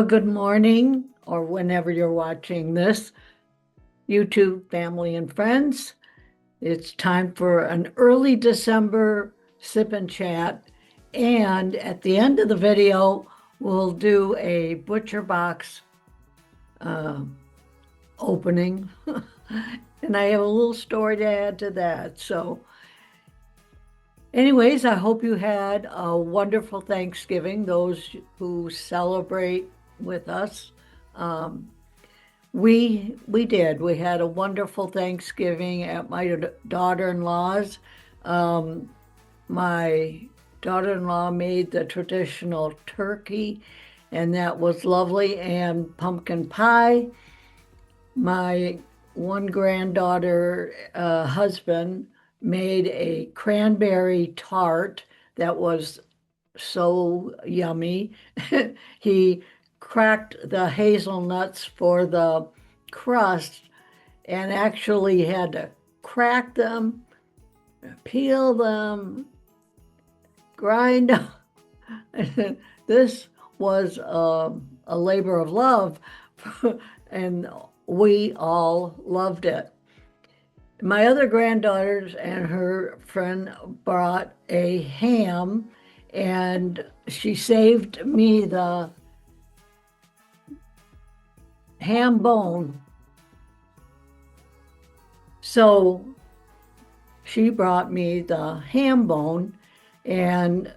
Well, good morning, or whenever you're watching this, YouTube family and friends. It's time for an early December sip and chat. And at the end of the video, we'll do a butcher box uh, opening. And I have a little story to add to that. So, anyways, I hope you had a wonderful Thanksgiving, those who celebrate with us. Um, we did. We had a wonderful Thanksgiving at my daughter-in-law's. Um, my daughter-in-law made the traditional turkey, and that was lovely, and pumpkin pie. My one granddaughter husband made a cranberry tart that was so yummy. He cracked the hazelnuts for the crust and actually had to crack them, peel them, grind them. This was a labor of love, and we all loved it. My other granddaughters and her friend brought a ham, and she saved me the ham bone. So she brought me the ham bone, and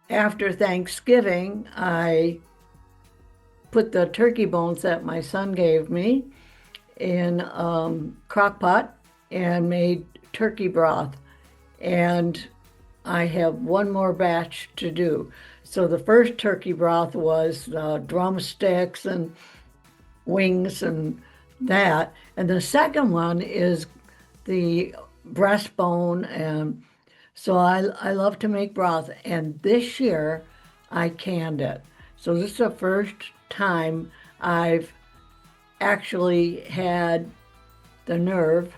after Thanksgiving, I put the turkey bones that my son gave me in crock pot and made turkey broth. And I have one more batch to do. So the first turkey broth was drumsticks and wings and that. And the second one is the breastbone. And so I love to make broth. And this year I canned it. So this is the first time I've actually had the nerve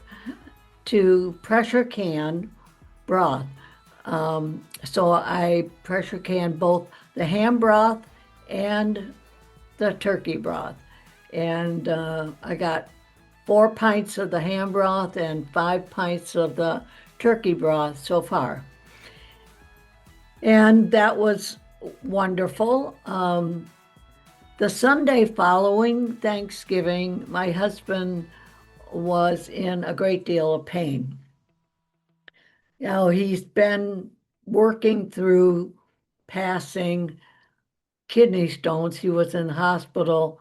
to pressure can broth. So I pressure can both the ham broth and the turkey broth. And I got 4 pints of the ham broth and 5 pints of the turkey broth so far. And that was wonderful. The Sunday following Thanksgiving, my husband was in a great deal of pain. He's been working through passing kidney stones. He was in the hospital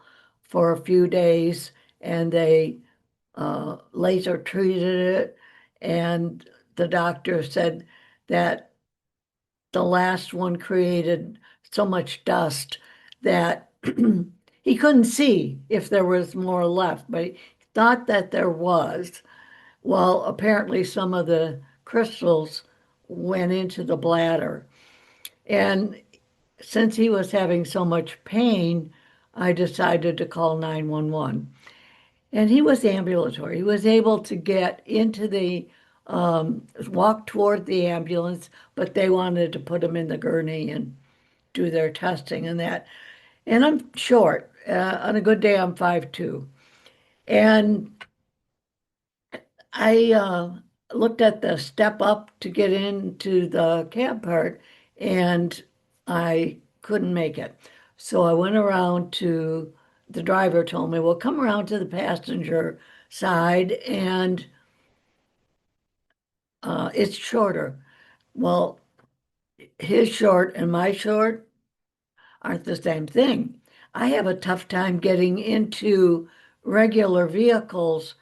for a few days, and they laser treated it. And the doctor said that the last one created so much dust that he couldn't see if there was more left, but he thought that there was. Well, apparently some of the crystals went into the bladder. And since he was having so much pain, I decided to call 911. And he was ambulatory. He was able to get into the walk toward the ambulance, but they wanted to put him in the gurney and do their testing and that. And I'm short. On a good day, I'm 5'2". And I looked at the step up to get into the cab part, and I couldn't make it. So I went around to the driver told me, well, come around to the passenger side and it's shorter. Well, his short and my short aren't the same thing. I have a tough time getting into regular vehicles.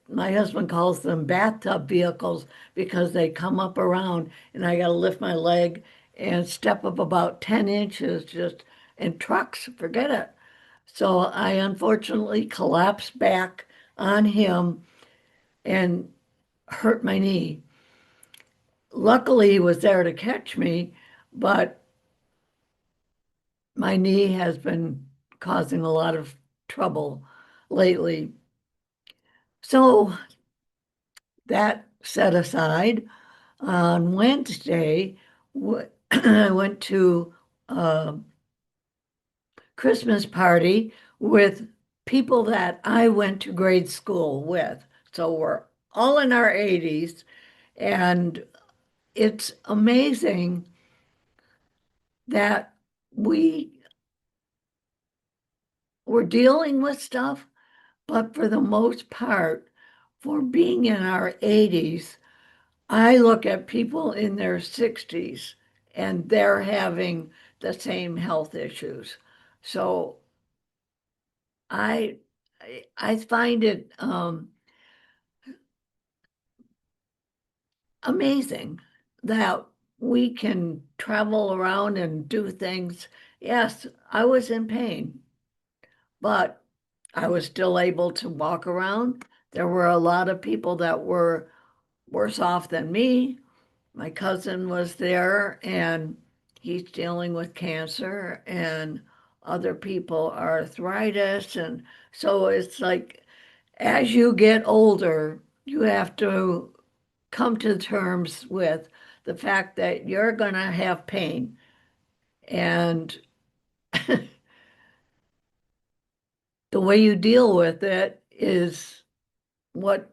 My husband calls them bathtub vehicles because they come up around and I got to lift my leg and step up about 10 inches just in trucks, forget it. So I unfortunately collapsed back on him and hurt my knee. Luckily, he was there to catch me, but my knee has been causing a lot of trouble lately. So that set aside, on Wednesday, I went to Christmas party with people that I went to grade school with. So we're all in our 80s, and it's amazing that we were dealing with stuff, but for the most part, for being in our 80s, I look at people in their 60s and they're having the same health issues. So I I find it amazing that we can travel around and do things. Yes, I was in pain, but I was still able to walk around. There were a lot of people that were worse off than me. My cousin was there and he's dealing with cancer, and other people arthritis. And so it's like as you get older, you have to come to terms with the fact that you're going to have pain. And the way you deal with it is what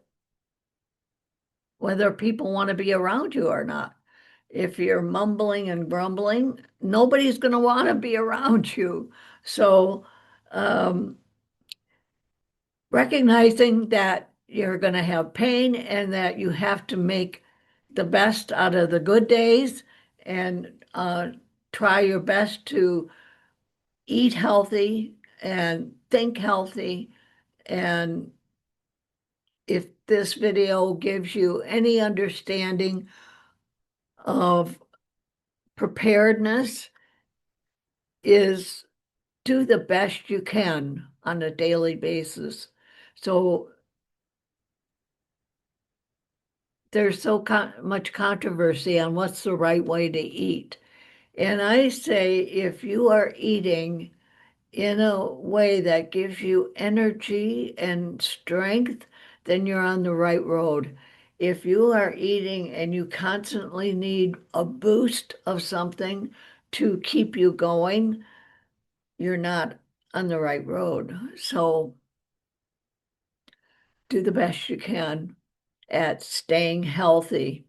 whether people want to be around you or not. If you're mumbling and grumbling, nobody's going to want to be around you. So, um, recognizing that you're going to have pain and that you have to make the best out of the good days and try your best to eat healthy and think healthy. And if this video gives you any understanding of preparedness, is do the best you can on a daily basis. So there's so much controversy on what's the right way to eat. And I say if you are eating in a way that gives you energy and strength, then you're on the right road. If you are eating and you constantly need a boost of something to keep you going, you're not on the right road. So do the best you can at staying healthy.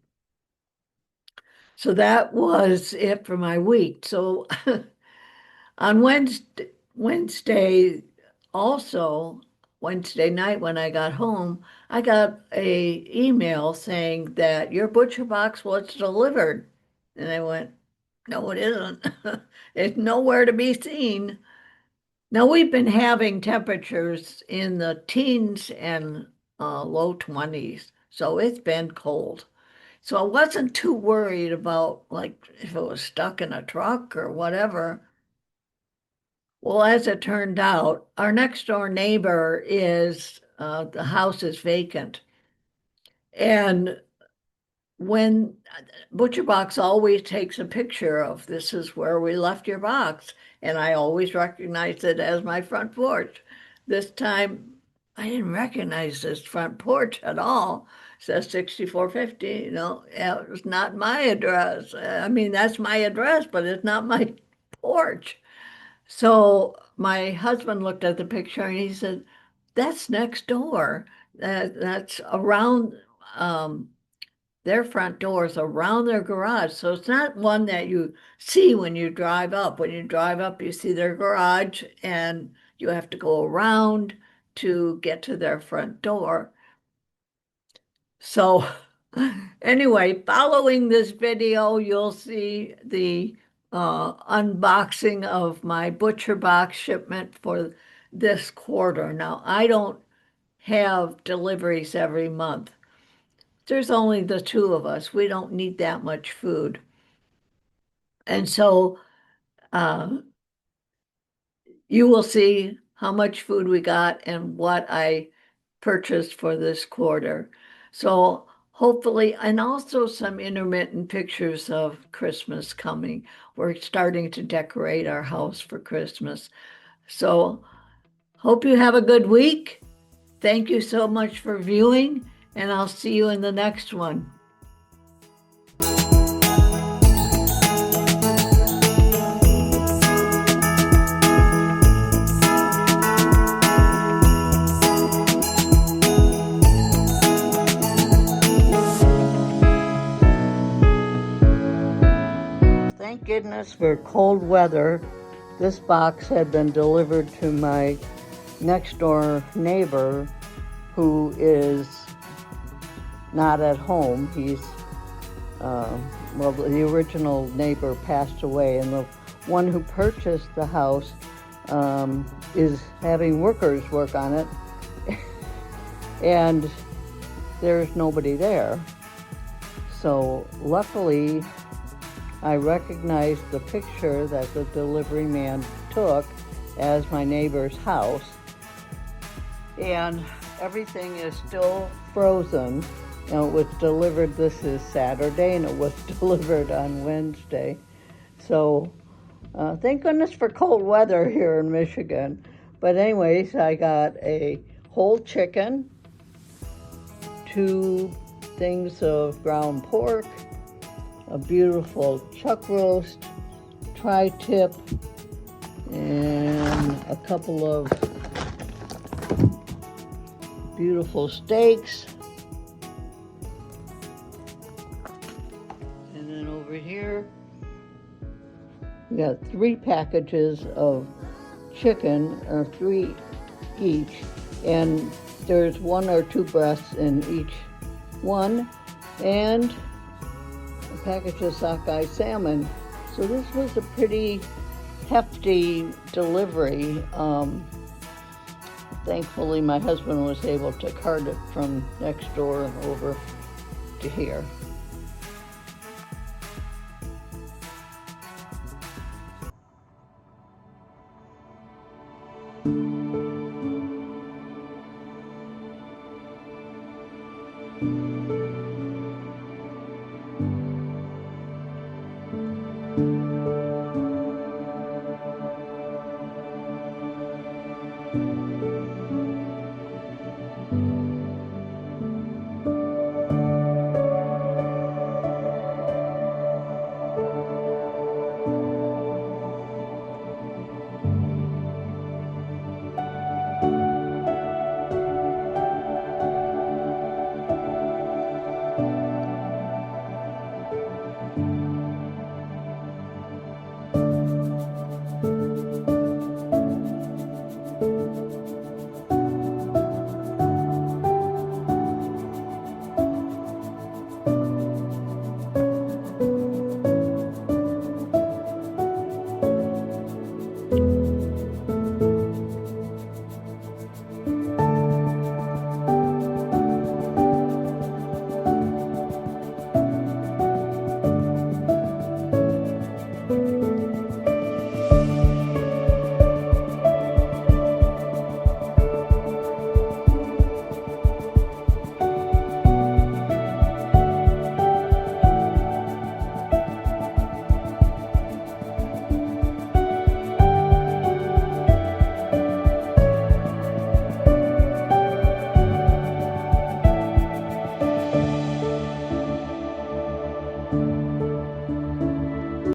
So that was it for my week. So on Wednesday, also Wednesday night when I got home, I got a email saying that your butcher box was delivered. And I went, no, it isn't. It's nowhere to be seen. Now we've been having temperatures in the teens and low 20s, so it's been cold. So I wasn't too worried about like if it was stuck in a truck or whatever. Well, as it turned out, our next door neighbor is the house is vacant. And when Butcher Box always takes a picture of this is where we left your box, and I always recognize it as my front porch. This time I didn't recognize this front porch at all. It says 6450, it was not my address. I mean, that's my address, but it's not my porch. So my husband looked at the picture and he said, that's next door. That's around their front doors around their garage. So it's not one that you see when you drive up. When you drive up, you see their garage and you have to go around to get to their front door. So anyway, following this video, you'll see the unboxing of my butcher box shipment for this quarter. Now, I don't have deliveries every month. There's only the two of us. We don't need that much food. And so you will see how much food we got and what I purchased for this quarter. So hopefully, and also some intermittent pictures of Christmas coming. We're starting to decorate our house for Christmas. So hope you have a good week. Thank you so much for viewing, and I'll see you in the next one. goodness for cold weather, this box had been delivered to my next door neighbor who is not at home. He's, well, the original neighbor passed away, and the one who purchased the house is having workers work on it, and there's nobody there. So luckily, I recognized the picture that the delivery man took as my neighbor's house, and everything is still frozen. Now, it was delivered, this is Saturday, and it was delivered on Wednesday. So thank goodness for cold weather here in Michigan. But anyways, I got a whole chicken, 2 things of ground pork, a beautiful chuck roast, tri-tip, and a couple of beautiful steaks. And then over here, we got 3 packages of chicken, or 3 each, and there's 1 or 2 breasts in each one, and a package of sockeye salmon. So this was a pretty hefty delivery. Thankfully, my husband was able to cart it from next door and over to here.